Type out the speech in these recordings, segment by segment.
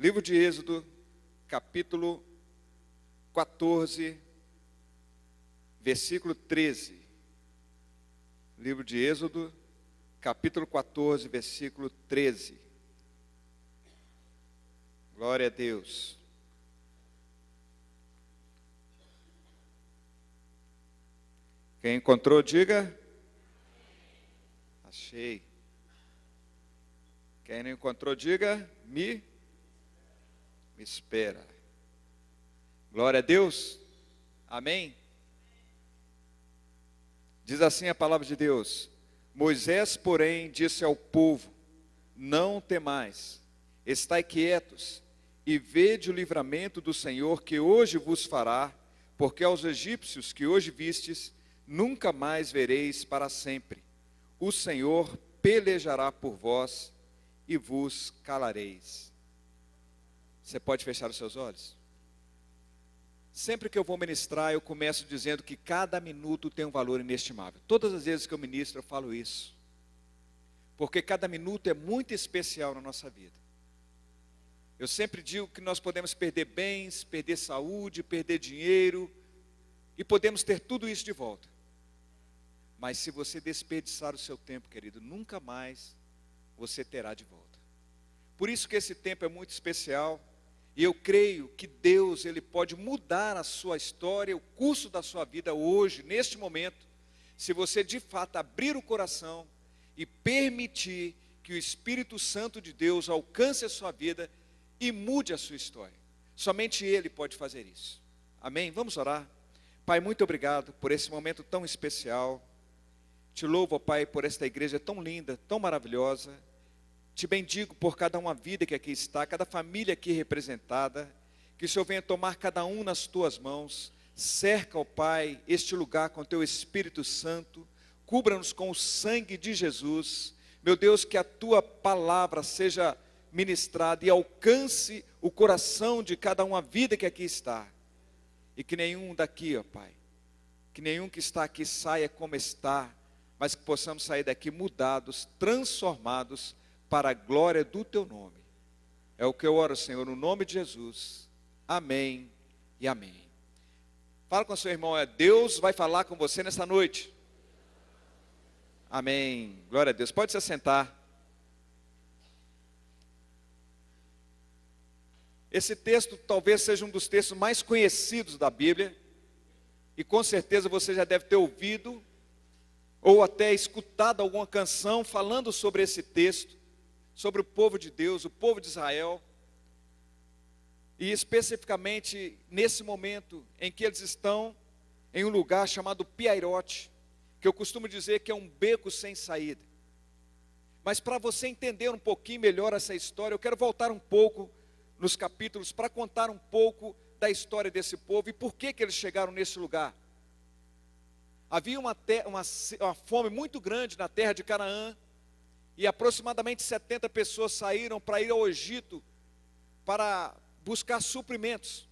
Livro de Êxodo, capítulo 14, versículo 13. Livro de Êxodo, capítulo 14, versículo 13. Glória a Deus. Quem encontrou, diga. Achei. Quem não encontrou, diga. Me espera. Glória a Deus. Amém. Diz assim a palavra de Deus: Moisés, porém, disse ao povo: Não temais, estai quietos, e vede o livramento do Senhor que hoje vos fará, porque aos egípcios que hoje vistes, nunca mais vereis para sempre. O Senhor pelejará por vós, e vos calareis. Você pode fechar os seus olhos? Sempre que eu vou ministrar, eu começo dizendo que cada minuto tem um valor inestimável. Todas as vezes que eu ministro, eu falo isso. Porque cada minuto é muito especial na nossa vida. Eu sempre digo que nós podemos perder bens, perder saúde, perder dinheiro, e podemos ter tudo isso de volta. Mas se você desperdiçar o seu tempo, querido, nunca mais você terá de volta. Por isso que esse tempo é muito especial. E eu creio que Deus, Ele pode mudar a sua história, o curso da sua vida hoje, neste momento, se você de fato abrir o coração e permitir que o Espírito Santo de Deus alcance a sua vida e mude a sua história. Somente Ele pode fazer isso. Amém? Vamos orar. Pai, muito obrigado por esse momento tão especial. Te louvo, ó Pai, por esta igreja tão linda, tão maravilhosa. Te bendigo por cada uma vida que aqui está, cada família aqui representada, que o Senhor venha tomar cada um nas tuas mãos, cerca, ó Pai, este lugar com teu Espírito Santo, cubra-nos com o sangue de Jesus, meu Deus, que a tua palavra seja ministrada e alcance o coração de cada uma vida que aqui está, e que nenhum daqui, ó Pai, que nenhum que está aqui saia como está, mas que possamos sair daqui mudados, transformados, para a glória do teu nome. É o que eu oro, Senhor, no nome de Jesus. Amém e amém. Fala com o seu irmão, Deus vai falar com você nessa noite. Amém. Glória a Deus. Pode se assentar. Esse texto talvez seja um dos textos mais conhecidos da Bíblia. E com certeza você já deve ter ouvido ou até escutado alguma canção falando sobre esse texto, sobre o povo de Deus, o povo de Israel, e especificamente nesse momento em que eles estão em um lugar chamado Piairote, que eu costumo dizer que é um beco sem saída. Mas para você entender um pouquinho melhor essa história, eu quero voltar um pouco nos capítulos para contar um pouco da história desse povo e por que eles chegaram nesse lugar. Havia uma fome muito grande na terra de Canaã, e aproximadamente 70 pessoas saíram para ir ao Egito para buscar suprimentos.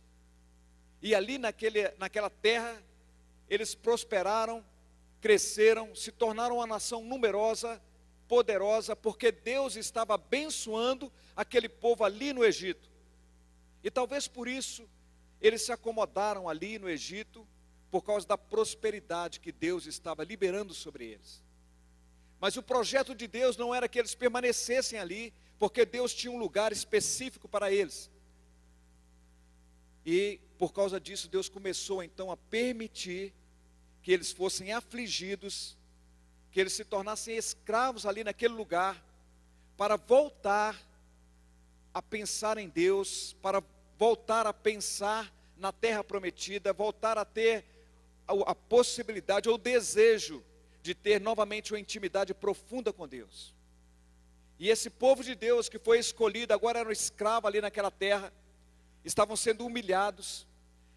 E ali naquela terra, eles prosperaram, cresceram, se tornaram uma nação numerosa, poderosa, porque Deus estava abençoando aquele povo ali no Egito. E talvez por isso, eles se acomodaram ali no Egito, por causa da prosperidade que Deus estava liberando sobre eles. Mas o projeto de Deus não era que eles permanecessem ali, porque Deus tinha um lugar específico para eles. E por causa disso, Deus começou então a permitir que eles fossem afligidos, que eles se tornassem escravos ali naquele lugar, para voltar a pensar em Deus, para voltar a pensar na terra prometida, voltar a ter a possibilidade ou o desejo de ter novamente uma intimidade profunda com Deus. E esse povo de Deus que foi escolhido, agora eram escravos ali naquela terra, estavam sendo humilhados,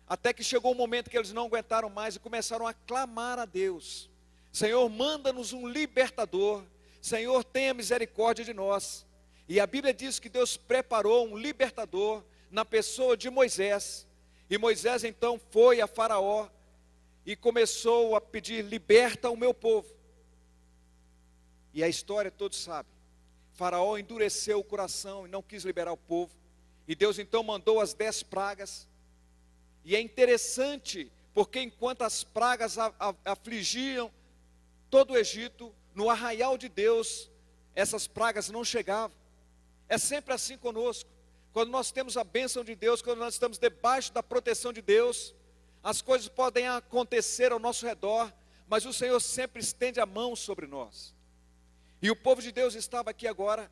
até que chegou um momento que eles não aguentaram mais e começaram a clamar a Deus: Senhor, manda-nos um libertador, Senhor, tenha misericórdia de nós. E a Bíblia diz que Deus preparou um libertador na pessoa de Moisés, e Moisés então foi a Faraó, e começou a pedir: liberta o meu povo. E a história todos sabem. Faraó endureceu o coração e não quis liberar o povo. E Deus então mandou as 10 pragas. E é interessante, porque enquanto as pragas afligiam todo o Egito, no arraial de Deus, essas pragas não chegavam. É sempre assim conosco. Quando nós temos a bênção de Deus, quando nós estamos debaixo da proteção de Deus, as coisas podem acontecer ao nosso redor, mas o Senhor sempre estende a mão sobre nós. E o povo de Deus estava aqui agora,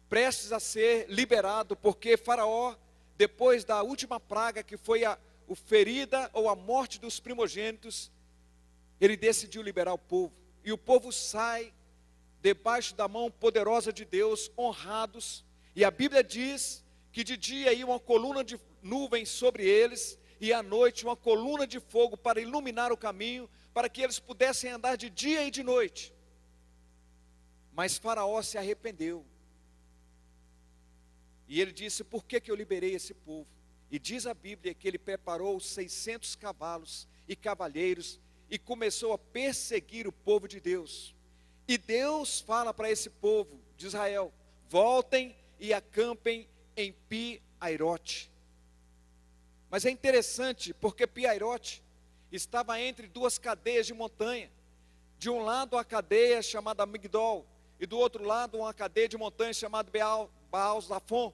prestes a ser liberado, porque Faraó, depois da última praga, que foi o ferida ou a morte dos primogênitos, ele decidiu liberar o povo. E o povo sai debaixo da mão poderosa de Deus, honrados. E a Bíblia diz que de dia ia uma coluna de nuvem sobre eles, e à noite uma coluna de fogo para iluminar o caminho, para que eles pudessem andar de dia e de noite. Mas Faraó se arrependeu. E ele disse: por que eu liberei esse povo? E diz a Bíblia que ele preparou 600 cavalos e cavalheiros e começou a perseguir o povo de Deus. E Deus fala para esse povo de Israel: voltem e acampem em Pi-Hairote. Mas é interessante, porque Pi-Hairote estava entre duas cadeias de montanha. De um lado a cadeia chamada Migdol, e do outro lado uma cadeia de montanha chamada Baal-Zafon.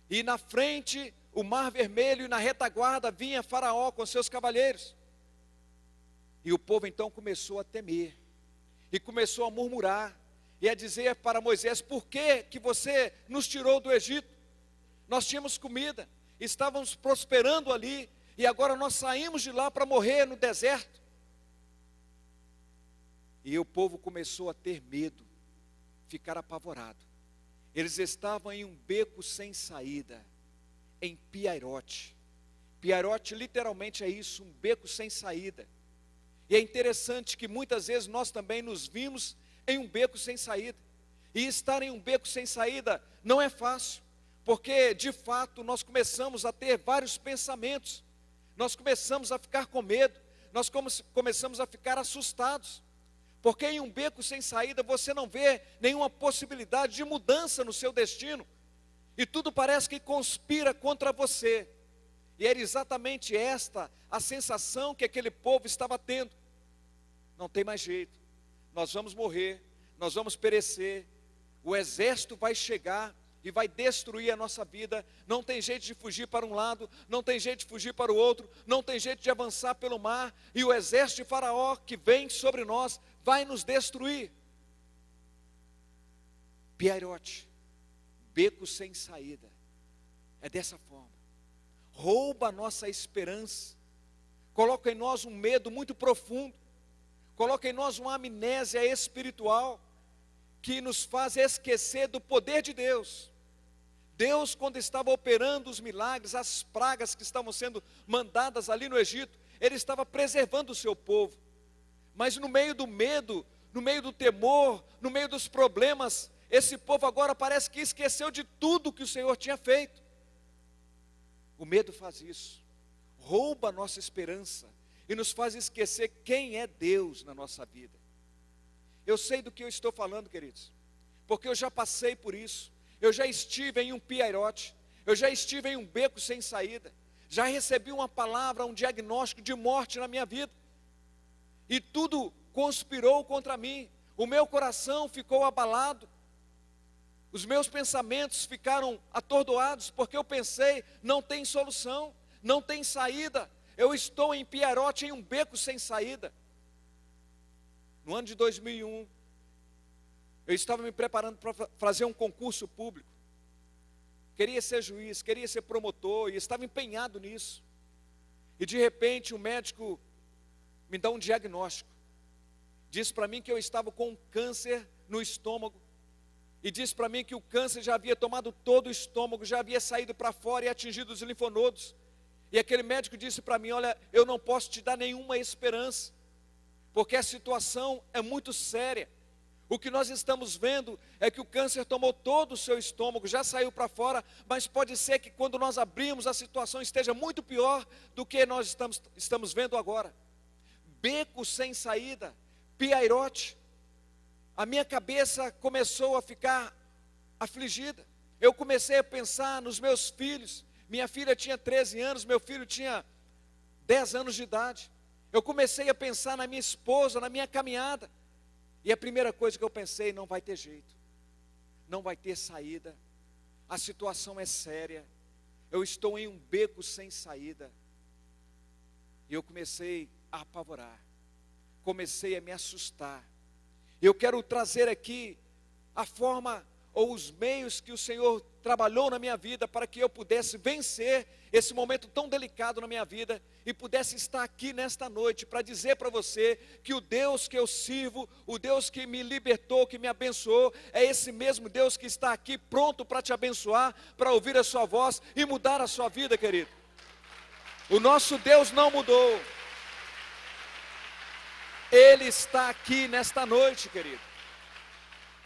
E na frente o Mar Vermelho, e na retaguarda vinha Faraó com seus cavaleiros. E o povo então começou a temer, e começou a murmurar, e a dizer para Moisés: por que você nos tirou do Egito? Nós tínhamos comida, estávamos prosperando ali, e agora nós saímos de lá para morrer no deserto. E o povo começou a ter medo, ficar apavorado. Eles estavam em um beco sem saída, em Pi-Hairote. Pi-Hairote literalmente é isso, um beco sem saída. E é interessante que muitas vezes nós também nos vimos em um beco sem saída. E estar em um beco sem saída não é fácil, porque de fato nós começamos a ter vários pensamentos, nós começamos a ficar com medo, nós começamos a ficar assustados, porque em um beco sem saída você não vê nenhuma possibilidade de mudança no seu destino, e tudo parece que conspira contra você. E era exatamente esta a sensação que aquele povo estava tendo. Não tem mais jeito, nós vamos morrer, nós vamos perecer, o exército vai chegar e vai destruir a nossa vida. Não tem jeito de fugir para um lado, não tem jeito de fugir para o outro, não tem jeito de avançar pelo mar, e o exército de Faraó que vem sobre nós vai nos destruir. Pi-Hairote, beco sem saída, é dessa forma. Rouba a nossa esperança, coloca em nós um medo muito profundo, coloca em nós uma amnésia espiritual, que nos faz esquecer do poder de Deus. Deus, quando estava operando os milagres, as pragas que estavam sendo mandadas ali no Egito, Ele estava preservando o seu povo. Mas no meio do medo, no meio do temor, no meio dos problemas, esse povo agora parece que esqueceu de tudo que o Senhor tinha feito. O medo faz isso, rouba a nossa esperança e nos faz esquecer quem é Deus na nossa vida. Eu sei do que eu estou falando, queridos, porque eu já passei por isso. Eu já estive em um Pi-Hairote, eu já estive em um beco sem saída, já recebi uma palavra, um diagnóstico de morte na minha vida, e tudo conspirou contra mim. O meu coração ficou abalado, os meus pensamentos ficaram atordoados, porque eu pensei: não tem solução, não tem saída, eu estou em Pi-Hairote, em um beco sem saída. No ano de 2001, eu estava me preparando para fazer um concurso público. Queria ser juiz, queria ser promotor, e estava empenhado nisso. E de repente o médico me dá um diagnóstico. Diz para mim que eu estava com um câncer no estômago. E diz para mim que o câncer já havia tomado todo o estômago, já havia saído para fora e atingido os linfonodos. E aquele médico disse para mim: olha, eu não posso te dar nenhuma esperança, porque a situação é muito séria. O que nós estamos vendo é que o câncer tomou todo o seu estômago, já saiu para fora, mas pode ser que quando nós abrimos a situação esteja muito pior do que nós estamos vendo agora. Beco sem saída, Pi-Hairote. A minha cabeça começou a ficar afligida, Eu comecei a pensar nos meus filhos. Minha filha tinha 13 anos, meu filho tinha 10 anos de idade. Eu comecei a pensar na minha esposa, na minha caminhada. E a primeira coisa que eu pensei, não vai ter jeito. Não vai ter saída. A situação é séria. Eu estou em um beco sem saída. E eu comecei a apavorar. Comecei a me assustar. Eu quero trazer aqui a forma ou os meios que o Senhor trabalhou na minha vida para que eu pudesse vencer esse momento tão delicado na minha vida e pudesse estar aqui nesta noite para dizer para você que o Deus que eu sirvo, o Deus que me libertou, que me abençoou, é esse mesmo Deus que está aqui pronto para te abençoar, para ouvir a sua voz e mudar a sua vida, querido. O nosso Deus não mudou. Ele está aqui nesta noite, querido.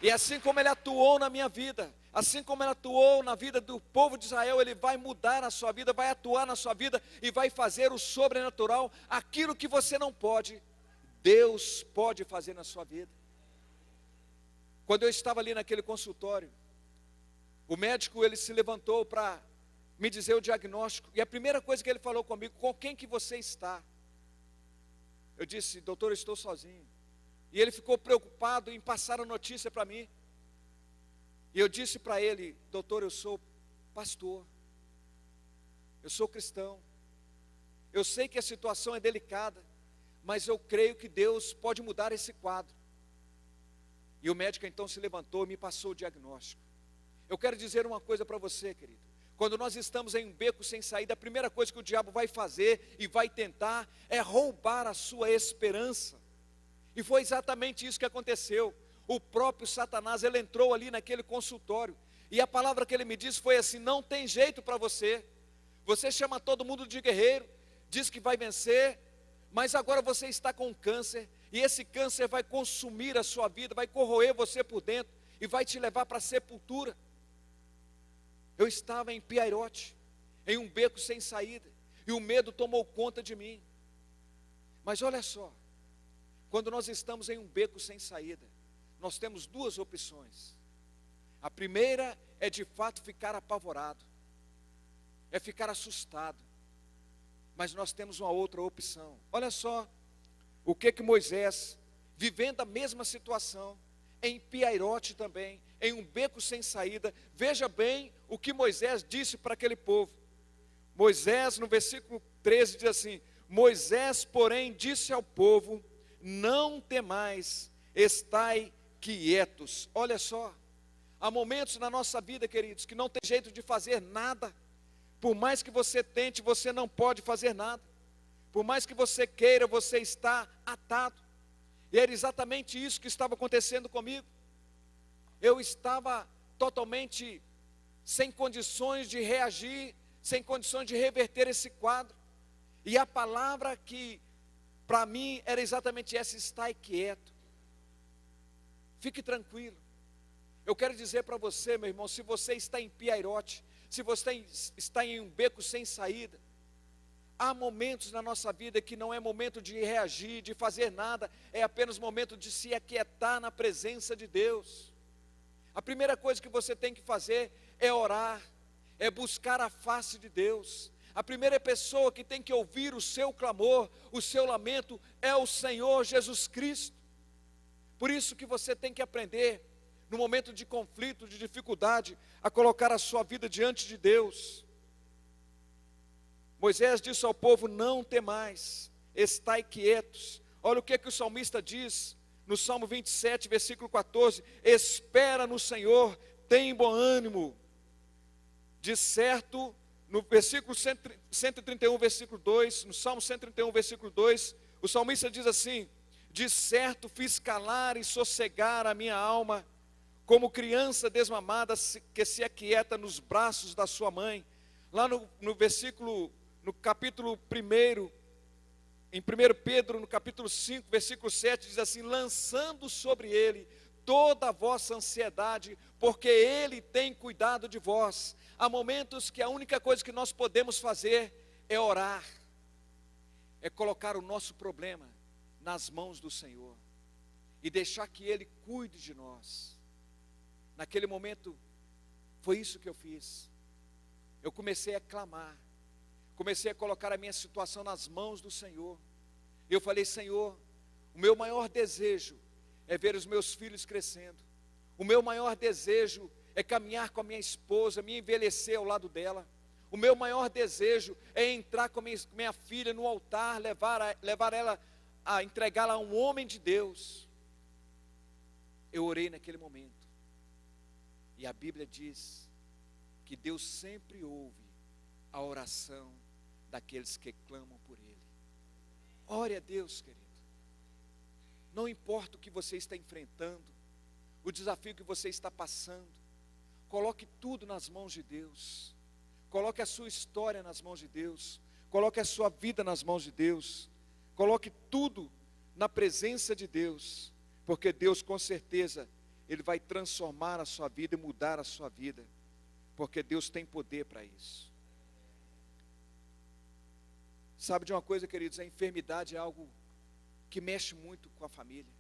E assim como Ele atuou na minha vida, assim como Ele atuou na vida do povo de Israel, Ele vai mudar a sua vida, vai atuar na sua vida e vai fazer o sobrenatural. Aquilo que você não pode, Deus pode fazer na sua vida. Quando eu estava ali naquele consultório, o médico ele se levantou para me dizer o diagnóstico. E a primeira coisa que ele falou comigo: com quem que você está? Eu disse: doutor, eu estou sozinho. E ele ficou preocupado em passar a notícia para mim. E eu disse para ele: doutor, eu sou pastor, eu sou cristão, eu sei que a situação é delicada, mas eu creio que Deus pode mudar esse quadro. E o médico então se levantou e me passou o diagnóstico. Eu quero dizer uma coisa para você, querido. Quando nós estamos em um beco sem saída, a primeira coisa que o diabo vai fazer e vai tentar é roubar a sua esperança. E foi exatamente isso que aconteceu. O próprio Satanás, ele entrou ali naquele consultório, e a palavra que ele me disse foi assim: não tem jeito para você. Você chama todo mundo de guerreiro, diz que vai vencer, mas agora você está com câncer, e esse câncer vai consumir a sua vida, vai corroer você por dentro, e vai te levar para a sepultura. Eu estava em Piairote, em um beco sem saída, e o medo tomou conta de mim. Mas olha só, quando nós estamos em um beco sem saída, nós temos duas opções. A primeira é de fato ficar apavorado, é ficar assustado. Mas nós temos uma outra opção. Olha só o que Moisés, vivendo a mesma situação, em Piairote também, em um beco sem saída, veja bem o que Moisés disse para aquele povo. Moisés, no versículo 13, diz assim: Moisés, porém, disse ao povo: não temais, estai quietos. Olha só, há momentos na nossa vida, queridos, que não tem jeito de fazer nada. Por mais que você tente, você não pode fazer nada. Por mais que você queira, você está atado. E era exatamente isso que estava acontecendo comigo. Eu estava totalmente sem condições de reagir, sem condições de reverter esse quadro. E a palavra que para mim era exatamente essa: estai quieto. Fique tranquilo. Eu quero dizer para você, meu irmão, se você está em Piairote, se você está em um beco sem saída, há momentos na nossa vida que não é momento de reagir, de fazer nada, é apenas momento de se aquietar na presença de Deus. A primeira coisa que você tem que fazer é orar, é buscar a face de Deus. A primeira pessoa que tem que ouvir o seu clamor, o seu lamento, é o Senhor Jesus Cristo. Por isso que você tem que aprender, no momento de conflito, de dificuldade, a colocar a sua vida diante de Deus. Moisés disse ao povo: não temais, estai quietos. Olha o que o salmista diz no Salmo 27, versículo 14: espera no Senhor, tem bom ânimo. De certo, no versículo 131, versículo 2, no Salmo 131, versículo 2, o salmista diz assim: de certo fiz calar e sossegar a minha alma, como criança desmamada que se aquieta nos braços da sua mãe. Lá no capítulo 1, em 1 Pedro, no capítulo 5, versículo 7, diz assim: lançando sobre ele toda a vossa ansiedade, porque ele tem cuidado de vós. Há momentos que a única coisa que nós podemos fazer é orar, é colocar o nosso problema nas mãos do Senhor e deixar que Ele cuide de nós. Naquele momento Foi isso que eu fiz. Eu comecei a clamar, comecei a colocar a minha situação nas mãos do Senhor. Eu falei: Senhor, o meu maior desejo é ver os meus filhos crescendo. O meu maior desejo é caminhar com a minha esposa, me envelhecer ao lado dela. O meu maior desejo é entrar com minha filha no altar, levar ela, a entregá-la a um homem de Deus. Eu orei naquele momento. E a Bíblia diz que Deus sempre ouve a oração daqueles que clamam por Ele. Ore a Deus, querido. Não importa o que você está enfrentando, o desafio que você está passando, coloque tudo nas mãos de Deus. Coloque a sua história nas mãos de Deus. Coloque a sua vida nas mãos de Deus. Coloque tudo na presença de Deus, porque Deus com certeza Ele vai transformar a sua vida e mudar a sua vida, porque Deus tem poder para isso. Sabe de uma coisa, queridos? A enfermidade é algo que mexe muito com a família.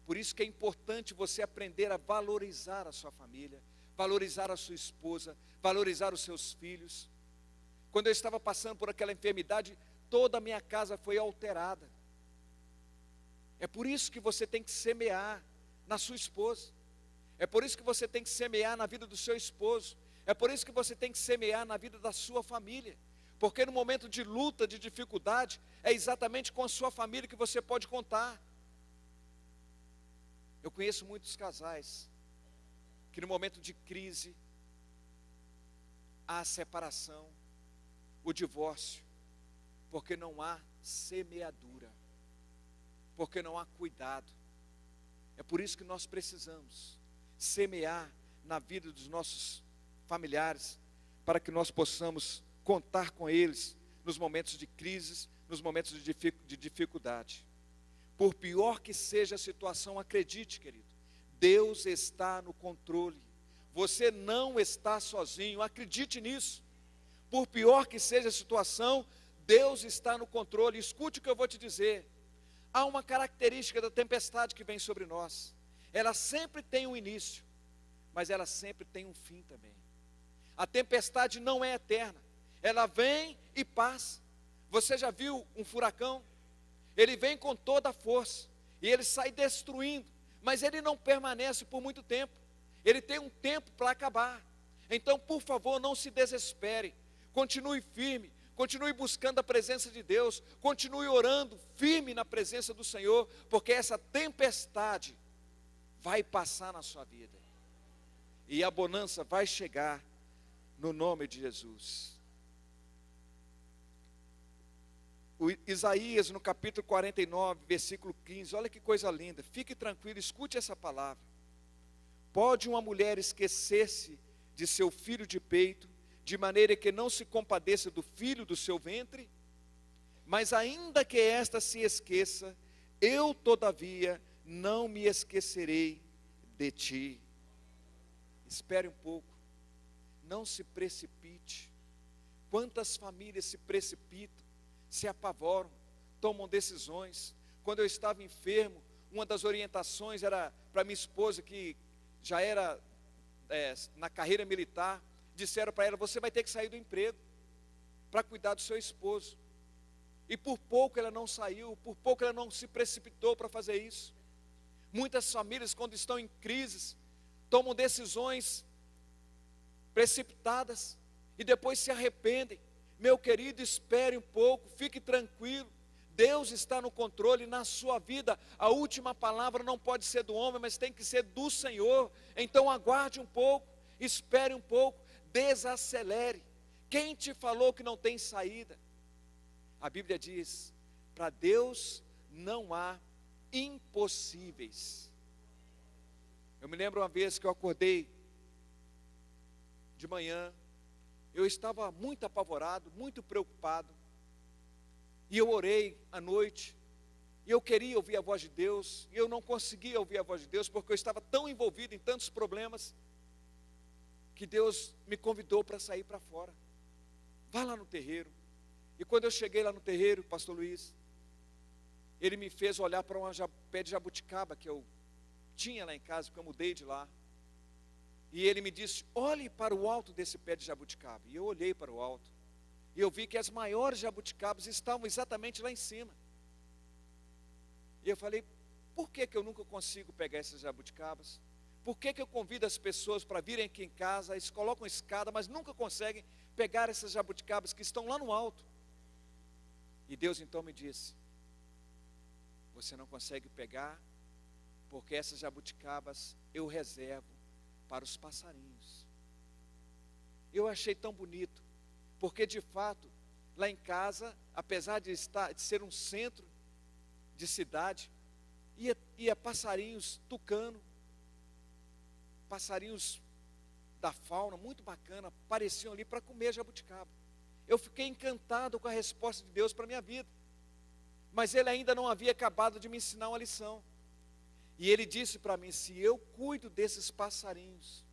Por isso que é importante você aprender a valorizar a sua família, valorizar a sua esposa, valorizar os seus filhos. Quando eu estava passando por aquela enfermidade, toda a minha casa foi alterada. É por isso que você tem que semear na sua esposa. É por isso que você tem que semear na vida do seu esposo. É por isso que você tem que semear na vida da sua família. Porque no momento de luta, de dificuldade, é exatamente com a sua família que você pode contar. Eu conheço muitos casais que no momento de crise, há a separação, o divórcio, porque não há semeadura, porque não há cuidado. É por isso que nós precisamos semear na vida dos nossos familiares, para que nós possamos contar com eles nos momentos de crises, nos momentos de dificuldade. Por pior que seja a situação, acredite, querido, Deus está no controle. Você não está sozinho, acredite nisso. Por pior que seja a situação, Deus está no controle. Escute o que eu vou te dizer. Há uma característica da tempestade que vem sobre nós. Ela sempre tem um início, mas ela sempre tem um fim também. A tempestade não é eterna. Ela vem e passa. Você já viu um furacão? Ele vem com toda a força e ele sai destruindo, mas ele não permanece por muito tempo. Ele tem um tempo para acabar. Então, por favor, não se desespere. Continue firme, continue buscando a presença de Deus, continue orando firme na presença do Senhor, porque essa tempestade vai passar na sua vida e a bonança vai chegar no nome de Jesus. O Isaías, no capítulo 49, versículo 15, olha que coisa linda. Fique tranquilo, escute essa palavra. Pode uma mulher esquecer-se de seu filho de peito, de maneira que não se compadeça do filho do seu ventre? Mas ainda que esta se esqueça, eu todavia não me esquecerei de ti. Espere um pouco, não se precipite. Quantas famílias se precipitam, se apavoram, tomam decisões. Quando eu estava enfermo, uma das orientações era para minha esposa, que já era na carreira militar. Disseram para ela: você vai ter que sair do emprego para cuidar do seu esposo. E por pouco ela não saiu, por pouco ela não se precipitou para fazer isso. Muitas famílias, quando estão em crises, tomam decisões precipitadas e depois se arrependem. Meu querido, espere um pouco, fique tranquilo. Deus está no controle na sua vida. A última palavra não pode ser do homem, mas tem que ser do Senhor. Então aguarde um pouco, espere um pouco, desacelere. Quem te falou que não tem saída? A Bíblia diz: para Deus não há impossíveis. Eu me lembro uma vez que eu acordei de manhã, eu estava muito apavorado, muito preocupado, e eu orei à noite, e eu queria ouvir a voz de Deus, e eu não conseguia ouvir a voz de Deus, porque eu estava tão envolvido em tantos problemas, que Deus me convidou para sair para fora. Vá lá no terreiro. E quando eu cheguei lá no terreiro, pastor Luiz, ele me fez olhar para um pé de jabuticaba que eu tinha lá em casa, porque eu mudei de lá. E ele me disse: olhe para o alto desse pé de jabuticaba. E eu olhei para o alto, e eu vi que as maiores jabuticabas estavam exatamente lá em cima. E eu falei: por que eu nunca consigo pegar essas jabuticabas? Por que eu convido as pessoas para virem aqui em casa, eles colocam escada, mas nunca conseguem pegar essas jabuticabas que estão lá no alto? E Deus então me disse: você não consegue pegar, porque essas jabuticabas eu reservo para os passarinhos. Eu achei tão bonito, porque de fato, lá em casa, apesar de ser um centro de cidade, ia passarinhos tucano, passarinhos da fauna, muito bacana, apareciam ali para comer jabuticaba. Eu fiquei encantado com a resposta de Deus para a minha vida, mas Ele ainda não havia acabado de me ensinar uma lição. E Ele disse para mim: se eu cuido desses passarinhos,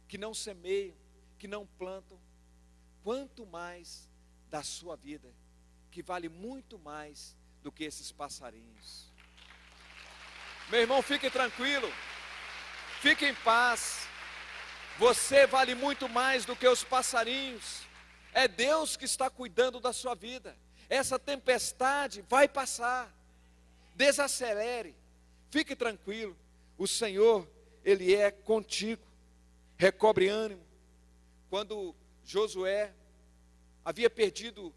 que não semeiam, que não plantam, quanto mais da sua vida, que vale muito mais do que esses passarinhos. Meu irmão, fique tranquilo, fique em paz, você vale muito mais do que os passarinhos. É Deus que está cuidando da sua vida. Essa tempestade vai passar. Desacelere, fique tranquilo, o Senhor, Ele é contigo. Recobre ânimo. Quando Josué havia perdido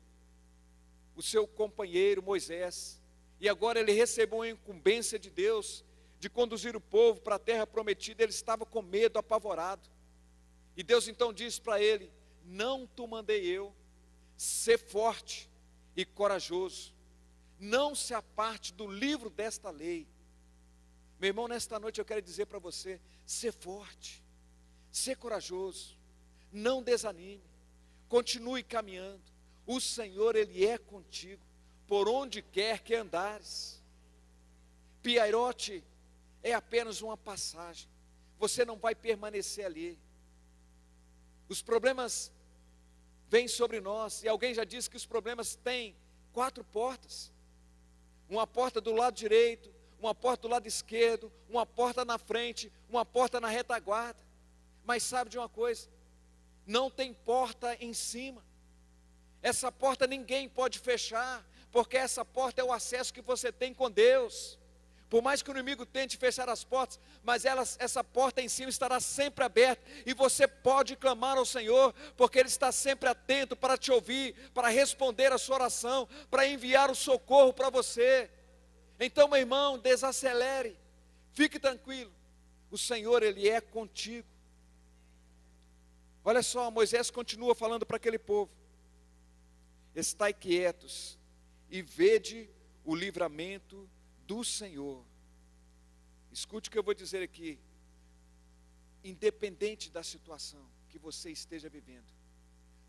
o seu companheiro Moisés, e agora ele recebeu a incumbência de Deus de conduzir o povo para a terra prometida, ele estava com medo, apavorado. E Deus então disse para ele: não te mandei eu, ser forte e corajoso, não se aparte do livro desta lei. Meu irmão, nesta noite eu quero dizer para você: ser forte, ser corajoso, não desanime, continue caminhando. O Senhor, Ele é contigo, por onde quer que andares. Piairote é apenas uma passagem, você não vai permanecer ali. Os problemas vêm sobre nós, e alguém já disse que os problemas têm 4 portas: uma porta do lado direito, uma porta do lado esquerdo, uma porta na frente, uma porta na retaguarda. Mas sabe de uma coisa? Não tem porta em cima. Essa porta ninguém pode fechar, porque essa porta é o acesso que você tem com Deus. Por mais que o inimigo tente fechar as portas, mas essa porta em cima estará sempre aberta, e você pode clamar ao Senhor, porque Ele está sempre atento para te ouvir, para responder a sua oração, para enviar o socorro para você. Então, meu irmão, desacelere, fique tranquilo, o Senhor, Ele é contigo. Olha só, Moisés continua falando para aquele povo: estai quietos e vede o livramento do Senhor. Escute o que eu vou dizer aqui. Independente da situação que você esteja vivendo,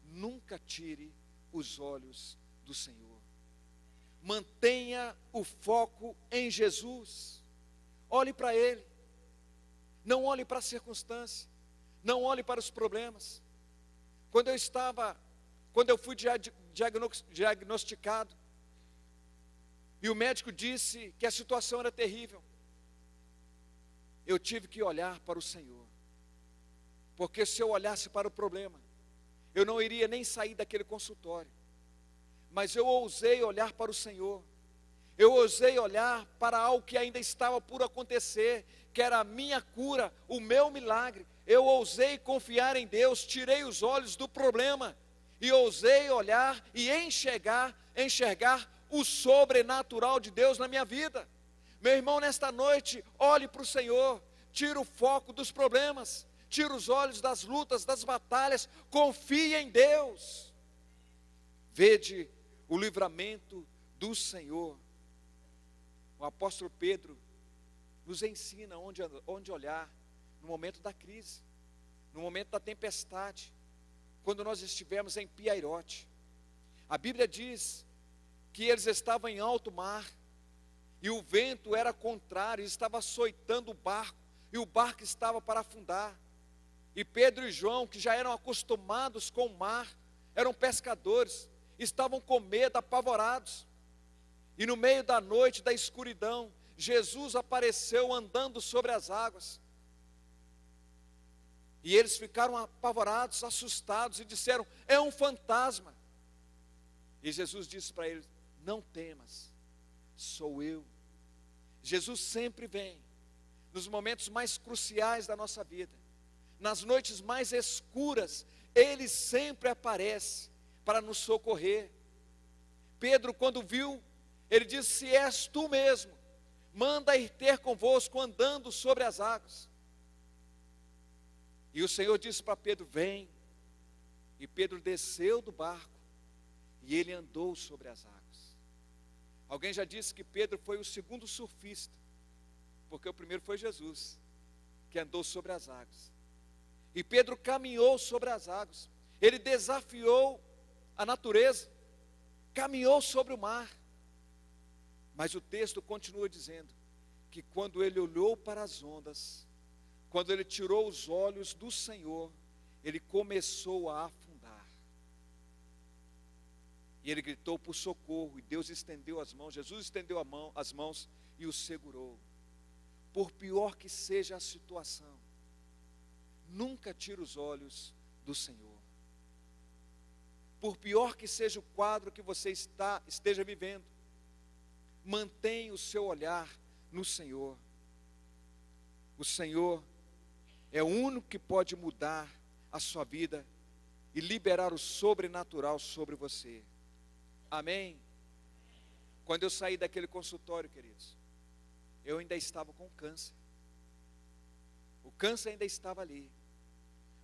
nunca tire os olhos do Senhor. Mantenha o foco em Jesus. Olhe para Ele. Não olhe para a circunstância. Não olhe para os problemas. Quando eu fui diagnosticado, e o médico disse que a situação era terrível, eu tive que olhar para o Senhor, porque se eu olhasse para o problema, eu não iria nem sair daquele consultório. Mas eu ousei olhar para o Senhor, eu ousei olhar para algo que ainda estava por acontecer, que era a minha cura, o meu milagre. Eu ousei confiar em Deus, tirei os olhos do problema, e ousei olhar e enxergar o sobrenatural de Deus na minha vida. Meu irmão, nesta noite, olhe para o Senhor, tira o foco dos problemas, tira os olhos das lutas, das batalhas, confie em Deus. Vede o livramento do Senhor. O apóstolo Pedro nos ensina onde olhar no momento da crise, no momento da tempestade, quando nós estivermos em Piairote. A Bíblia diz que eles estavam em alto mar, e o vento era contrário, estava açoitando o barco, e o barco estava para afundar. E Pedro e João, que já eram acostumados com o mar, eram pescadores, estavam com medo, apavorados. E no meio da noite, da escuridão, Jesus apareceu andando sobre as águas. E eles ficaram apavorados, assustados e disseram: é um fantasma. E Jesus disse para eles: não temas, sou eu. Jesus sempre vem nos momentos mais cruciais da nossa vida, nas noites mais escuras, Ele sempre aparece para nos socorrer. Pedro, quando viu, ele disse: se és tu mesmo, manda ir ter convosco andando sobre as águas. E o Senhor disse para Pedro: vem. E Pedro desceu do barco e ele andou sobre as águas. Alguém já disse que Pedro foi o segundo surfista, porque o primeiro foi Jesus, que andou sobre as águas. E Pedro caminhou sobre as águas, ele desafiou a natureza, caminhou sobre o mar. Mas o texto continua dizendo que quando ele olhou para as ondas, quando ele tirou os olhos do Senhor, ele começou a afundar. E ele gritou por socorro, e Deus estendeu as mãos, Jesus estendeu as mãos e o segurou. Por pior que seja a situação, nunca tire os olhos do Senhor. Por pior que seja o quadro que você esteja vivendo, mantenha o seu olhar no Senhor. O Senhor é o único que pode mudar a sua vida e liberar o sobrenatural sobre você. Amém? Quando eu saí daquele consultório, queridos, eu ainda estava com câncer. O câncer ainda estava ali.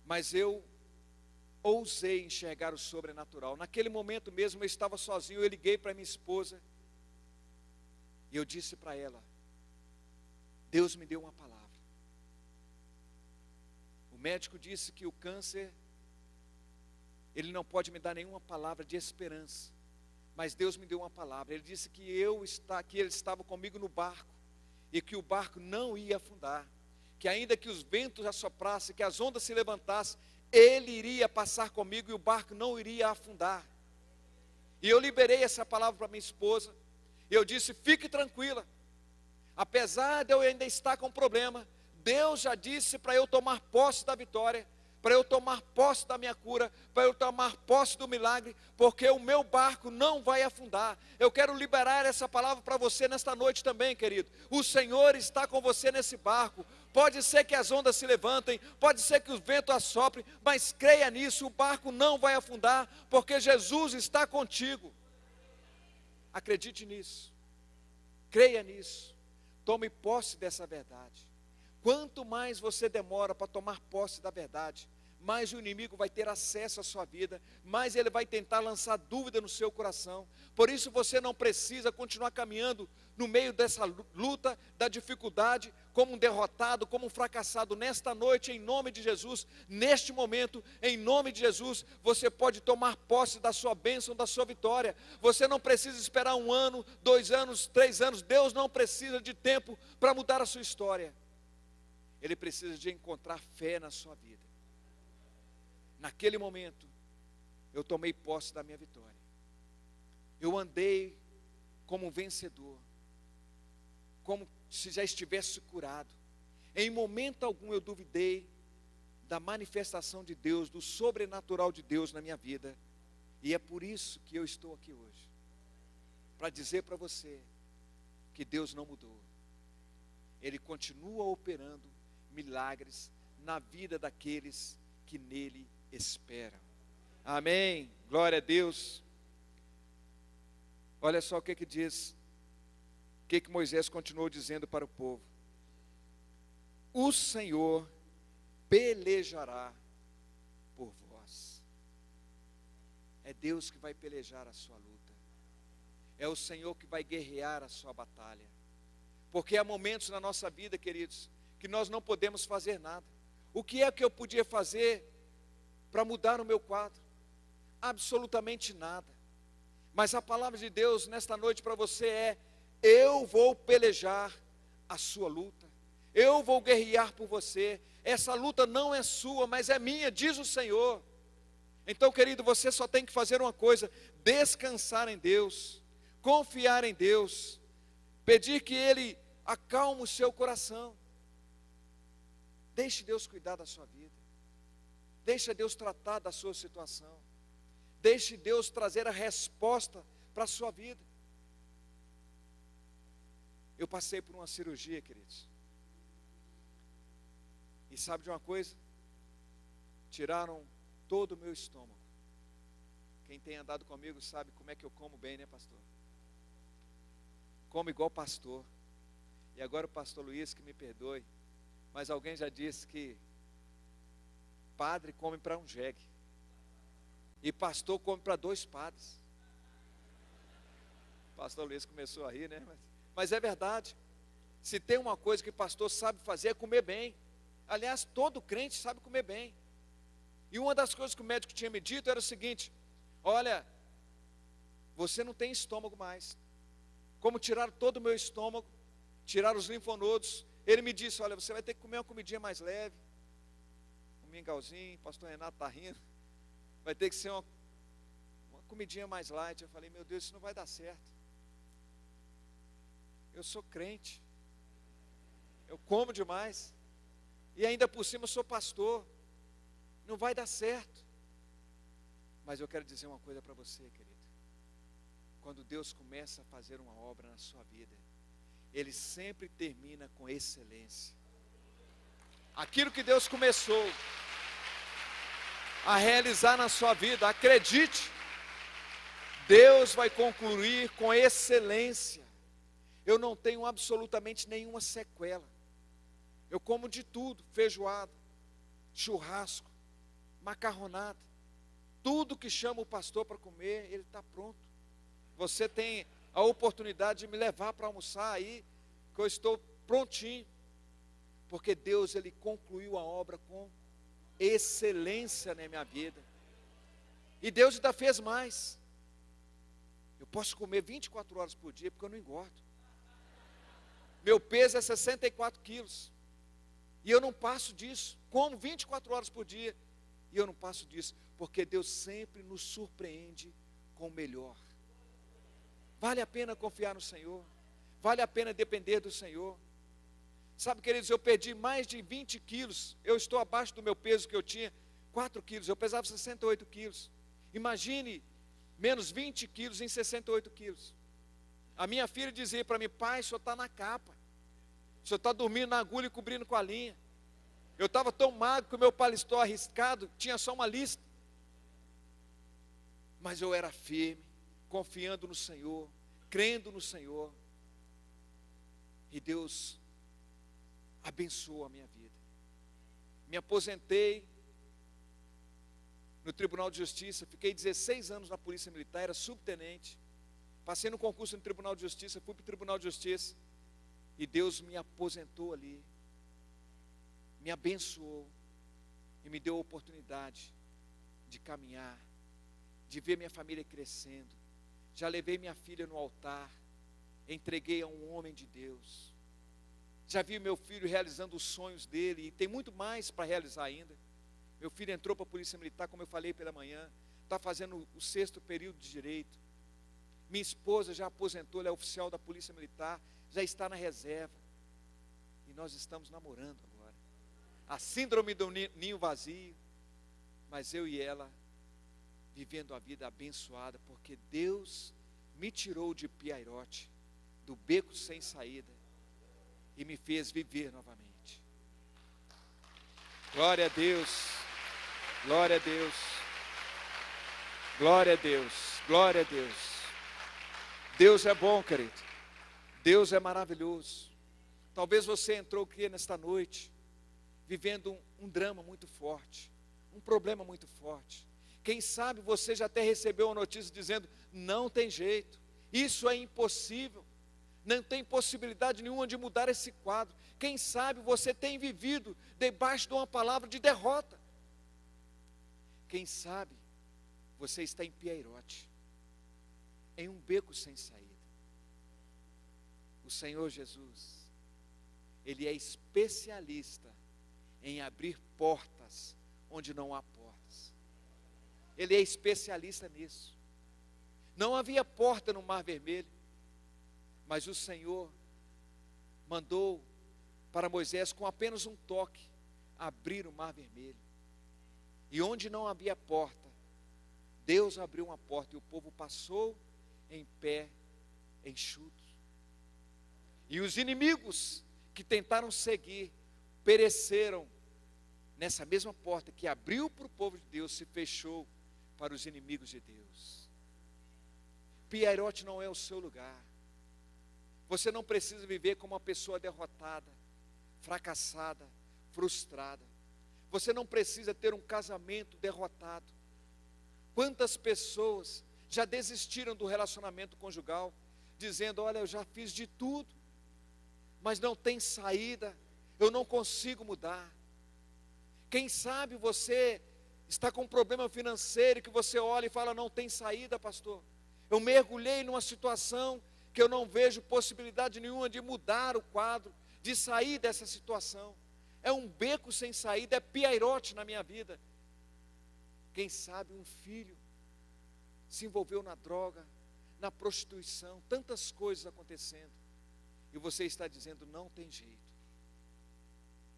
Mas eu ousei enxergar o sobrenatural. Naquele momento mesmo eu estava sozinho, eu liguei para minha esposa e eu disse para ela: Deus me deu uma palavra. O médico disse que o câncer, ele não pode me dar nenhuma palavra de esperança, mas Deus me deu uma palavra. Ele disse que ele estava comigo no barco, e que o barco não ia afundar, que ainda que os ventos assoprassem, que as ondas se levantassem, Ele iria passar comigo e o barco não iria afundar. E eu liberei essa palavra para minha esposa, e eu disse: fique tranquila, apesar de eu ainda estar com problema, Deus já disse para eu tomar posse da vitória, para eu tomar posse da minha cura, para eu tomar posse do milagre, porque o meu barco não vai afundar. Eu quero liberar essa palavra para você nesta noite também, querido. O Senhor está com você nesse barco. Pode ser que as ondas se levantem, pode ser que os ventos assoprem, mas creia nisso, o barco não vai afundar, porque Jesus está contigo. Acredite nisso, creia nisso, tome posse dessa verdade. Quanto mais você demora para tomar posse da verdade, mais o inimigo vai ter acesso à sua vida, mais ele vai tentar lançar dúvida no seu coração. Por isso você não precisa continuar caminhando no meio dessa luta, da dificuldade, como um derrotado, como um fracassado. Nesta noite, em nome de Jesus, neste momento, em nome de Jesus, você pode tomar posse da sua bênção, da sua vitória. Você não precisa esperar 1 ano, 2 anos, 3 anos. Deus não precisa de tempo para mudar a sua história. Ele precisa de encontrar fé na sua vida. Naquele momento, eu tomei posse da minha vitória. Eu andei como um vencedor, como se já estivesse curado. Em momento algum eu duvidei da manifestação de Deus, do sobrenatural de Deus na minha vida. E é por isso que eu estou aqui hoje, para dizer para você que Deus não mudou. Ele continua operando milagres na vida daqueles que nele esperam. Amém, glória a Deus. Olha só o que diz, o que Moisés continuou dizendo para o povo: o Senhor pelejará por vós. É Deus que vai pelejar a sua luta, é o Senhor que vai guerrear a sua batalha, porque há momentos na nossa vida, queridos, que nós não podemos fazer nada. O que é que eu podia fazer para mudar o meu quadro? Absolutamente nada. Mas a palavra de Deus nesta noite para você é: eu vou pelejar a sua luta, eu vou guerrear por você. Essa luta não é sua, mas é minha, diz o Senhor. Então, querido, você só tem que fazer uma coisa: descansar em Deus, confiar em Deus, pedir que Ele acalme o seu coração. Deixe Deus cuidar da sua vida. Deixa Deus tratar da sua situação. Deixe Deus trazer a resposta para a sua vida. Eu passei por uma cirurgia, queridos. E sabe de uma coisa? Tiraram todo o meu estômago. Quem tem andado comigo sabe como é que eu como bem, né, pastor? Como igual pastor. E agora o pastor Luiz, que me perdoe, mas alguém já disse que padre come para um jegue. E pastor come para 2 padres. O pastor Luiz começou a rir, né? Mas é verdade. Se tem uma coisa que pastor sabe fazer é comer bem. Aliás, todo crente sabe comer bem. E uma das coisas que o médico tinha me dito era o seguinte: olha, você não tem estômago mais. Como tiraram todo o meu estômago, tiraram os linfonodos, ele me disse: olha, você vai ter que comer uma comidinha mais leve. Um mingauzinho, pastor Renato está rindo. Vai ter que ser uma comidinha mais light. Eu falei: meu Deus, isso não vai dar certo. Eu sou crente. Eu como demais. E ainda por cima eu sou pastor. Não vai dar certo. Mas eu quero dizer uma coisa para você, querido. Quando Deus começa a fazer uma obra na sua vida, Ele sempre termina com excelência. Aquilo que Deus começou a realizar na sua vida, acredite, Deus vai concluir com excelência. Eu não tenho absolutamente nenhuma sequela. Eu como de tudo: feijoada, churrasco, macarronada. Tudo que chama o pastor para comer, ele está pronto. Você tem a oportunidade de me levar para almoçar aí, que eu estou prontinho. Porque Deus, Ele concluiu a obra com excelência na minha vida. E Deus ainda fez mais. Eu posso comer 24 horas por dia, porque eu não engordo. Meu peso é 64 quilos. E eu não passo disso. Como 24 horas por dia. E eu não passo disso. Porque Deus sempre nos surpreende com o melhor. Vale a pena confiar no Senhor. Vale a pena depender do Senhor. Sabe, queridos, eu perdi mais de 20 quilos. Eu estou abaixo do meu peso que eu tinha, 4 quilos. Eu pesava 68 quilos. Imagine, menos 20 quilos em 68 quilos. A minha filha dizia para mim: pai, o senhor está na capa. O senhor está dormindo na agulha e cobrindo com a linha. Eu estava tão magro que o meu paletó arriscado tinha só uma lista. Mas eu era firme, confiando no Senhor, crendo no Senhor. E Deus abençoou a minha vida. Me aposentei no Tribunal de Justiça, fiquei 16 anos na Polícia Militar, era subtenente. Passei no concurso no Tribunal de Justiça, fui para o Tribunal de Justiça. E Deus me aposentou ali, me abençoou e me deu a oportunidade de caminhar, de ver minha família crescendo. Já levei minha filha no altar, entreguei a um homem de Deus. Já vi meu filho realizando os sonhos dele, e tem muito mais para realizar ainda. Meu filho entrou para a Polícia Militar, como eu falei pela manhã, está fazendo o 6º período de Direito. Minha esposa já aposentou, ela é oficial da Polícia Militar, já está na reserva. E nós estamos namorando agora. A síndrome do ninho vazio, mas eu e ela vivendo a vida abençoada, porque Deus me tirou de Piairote, do beco sem saída, e me fez viver novamente. Glória a Deus, glória a Deus, glória a Deus, glória a Deus. Deus é bom, querido. Deus é maravilhoso. Talvez você entrou aqui nesta noite, vivendo um drama muito forte, um problema muito forte. Quem sabe você já até recebeu uma notícia dizendo: não tem jeito, isso é impossível. Não tem possibilidade nenhuma de mudar esse quadro. Quem sabe você tem vivido debaixo de uma palavra de derrota. Quem sabe você está em Piairote, em um beco sem saída. O Senhor Jesus, Ele é especialista em abrir portas onde não há portas. Ele é especialista nisso. Não havia porta no Mar Vermelho, mas o Senhor mandou para Moisés, com apenas um toque, abrir o Mar Vermelho. E onde não havia porta, Deus abriu uma porta e o povo passou em pé enxuto. E os inimigos que tentaram seguir pereceram nessa mesma porta que abriu para o povo de Deus, se fechou para os inimigos de Deus. Piairote não é o seu lugar. Você não precisa viver como uma pessoa derrotada, fracassada, frustrada. Você não precisa ter um casamento derrotado. Quantas pessoas já desistiram do relacionamento conjugal, dizendo: olha, eu já fiz de tudo, mas não tem saída, eu não consigo mudar. Quem sabe você está com um problema financeiro que você olha e fala: não tem saída, pastor. Eu mergulhei numa situação que eu não vejo possibilidade nenhuma de mudar o quadro, de sair dessa situação. É um beco sem saída, é piairote na minha vida. Quem sabe um filho se envolveu na droga, na prostituição, tantas coisas acontecendo, e você está dizendo: não tem jeito.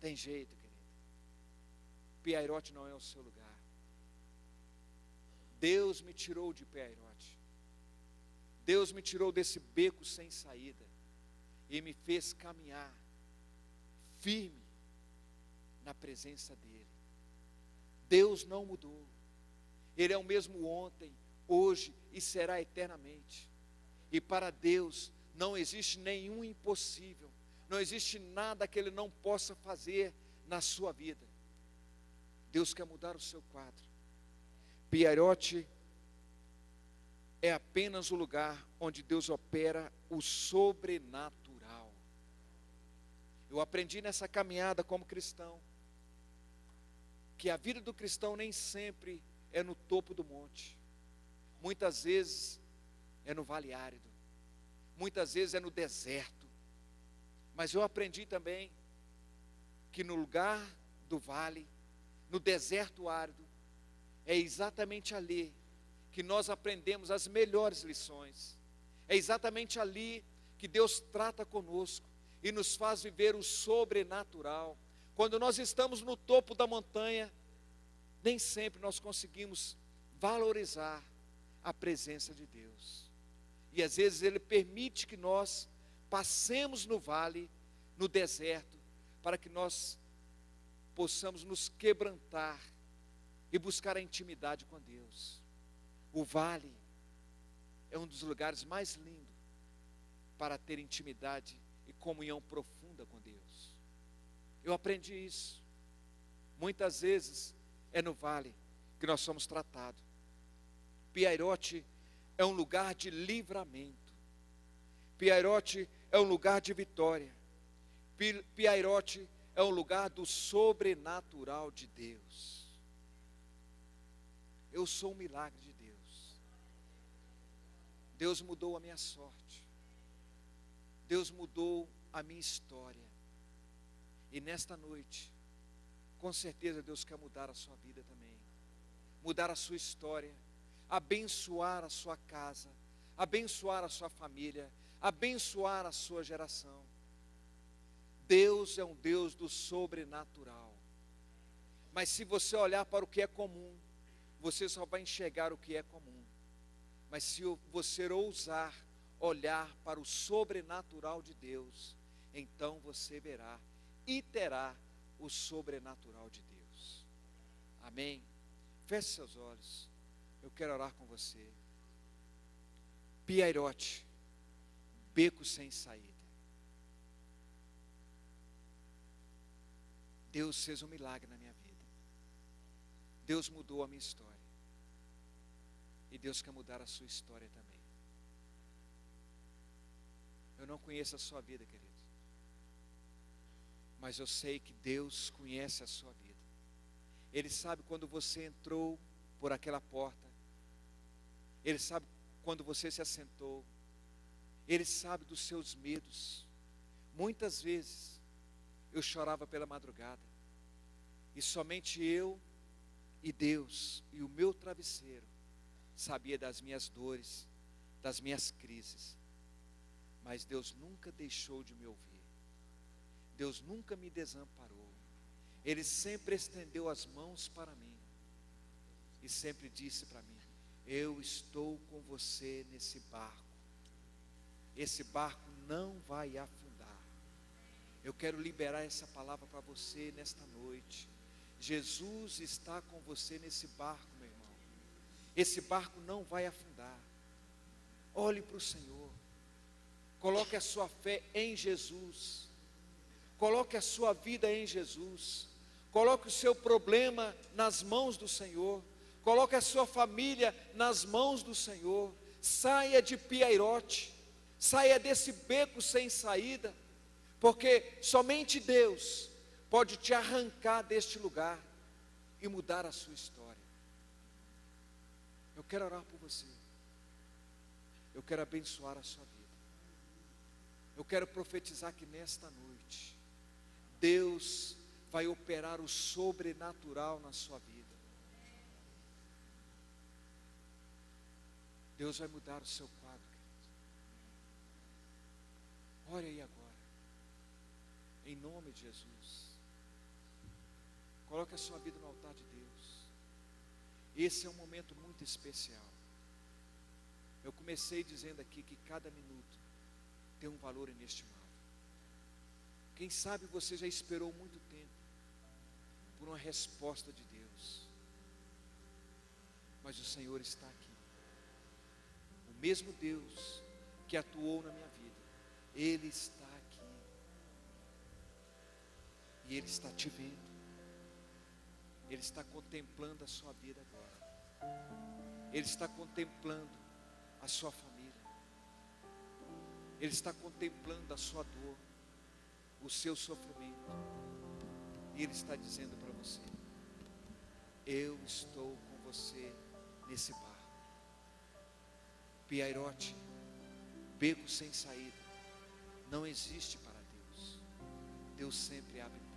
Tem jeito, querido. Piairote não é o seu lugar. Deus me tirou de Piairote. Deus me tirou desse beco sem saída e me fez caminhar firme na presença dEle. Deus não mudou. Ele é o mesmo ontem, hoje e será eternamente. E para Deus não existe nenhum impossível. Não existe nada que Ele não possa fazer na sua vida. Deus quer mudar o seu quadro. Piairote é apenas o lugar onde Deus opera o sobrenatural. Eu aprendi nessa caminhada como cristão, que a vida do cristão nem sempre é no topo do monte. Muitas vezes é no vale árido. Muitas vezes é no deserto. Mas eu aprendi também que no lugar do vale, no deserto árido, é exatamente ali que nós aprendemos as melhores lições. É exatamente ali que Deus trata conosco e nos faz viver o sobrenatural. Quando nós estamos no topo da montanha, nem sempre nós conseguimos valorizar a presença de Deus. E às vezes Ele permite que nós passemos no vale, no deserto, para que nós possamos nos quebrantar e buscar a intimidade com Deus. O vale é um dos lugares mais lindos para ter intimidade e comunhão profunda com Deus. Eu aprendi isso. Muitas vezes é no vale que nós somos tratados. Piairote é um lugar de livramento. Piairote é um lugar de vitória. Piairote é um lugar do sobrenatural de Deus. Eu sou um milagre de Deus. Deus mudou a minha sorte. Deus mudou a minha história. E nesta noite, com certeza Deus quer mudar a sua vida também. Mudar a sua história. Abençoar a sua casa. Abençoar a sua família. Abençoar a sua geração. Deus é um Deus do sobrenatural. Mas se você olhar para o que é comum, você só vai enxergar o que é comum. Mas se você ousar olhar para o sobrenatural de Deus, então você verá e terá o sobrenatural de Deus. Amém? Feche seus olhos. Eu quero orar com você. Piairote, beco sem saída. Deus fez um milagre na minha vida. Deus mudou a minha história. E Deus quer mudar a sua história também. Eu não conheço a sua vida, querido. Mas eu sei que Deus conhece a sua vida. Ele sabe quando você entrou por aquela porta. Ele sabe quando você se assentou. Ele sabe dos seus medos. Muitas vezes eu chorava pela madrugada. E somente eu e Deus e o meu travesseiro sabia das minhas dores, das minhas crises. Mas Deus nunca deixou de me ouvir. Deus nunca me desamparou. Ele sempre estendeu as mãos para mim. e sempre disse para mim: eu estou com você nesse barco. Esse barco não vai afundar. Eu quero liberar essa palavra para você nesta noite. Jesus está com você nesse barco, meu irmão. Esse barco não vai afundar. Olhe para o Senhor. Coloque a sua fé em Jesus. Coloque a sua vida em Jesus. Coloque o seu problema nas mãos do Senhor. Coloque a sua família nas mãos do Senhor. Saia de Piairote. Saia desse beco sem saída. Porque somente Deus pode te arrancar deste lugar e mudar a sua história. Eu quero orar por você. Eu quero abençoar a sua vida. Eu quero profetizar que nesta noite Deus vai operar o sobrenatural na sua vida. Deus vai mudar o seu quadro, querido. Ore aí agora, em nome de Jesus. Coloque a sua vida no altar de Deus. Esse é um momento muito especial. Eu comecei dizendo aqui que cada minuto tem um valor inestimável. Quem sabe você já esperou muito tempo por uma resposta de Deus, mas o Senhor está aqui. O mesmo Deus que atuou na minha vida, Ele está aqui, e Ele está te vendo. Ele está contemplando a sua vida agora. Ele está contemplando a sua família. Ele está contemplando a sua dor, o seu sofrimento. E Ele está dizendo para você: eu estou com você nesse barco. Piairote, beco sem saída, não existe para Deus. Deus sempre abre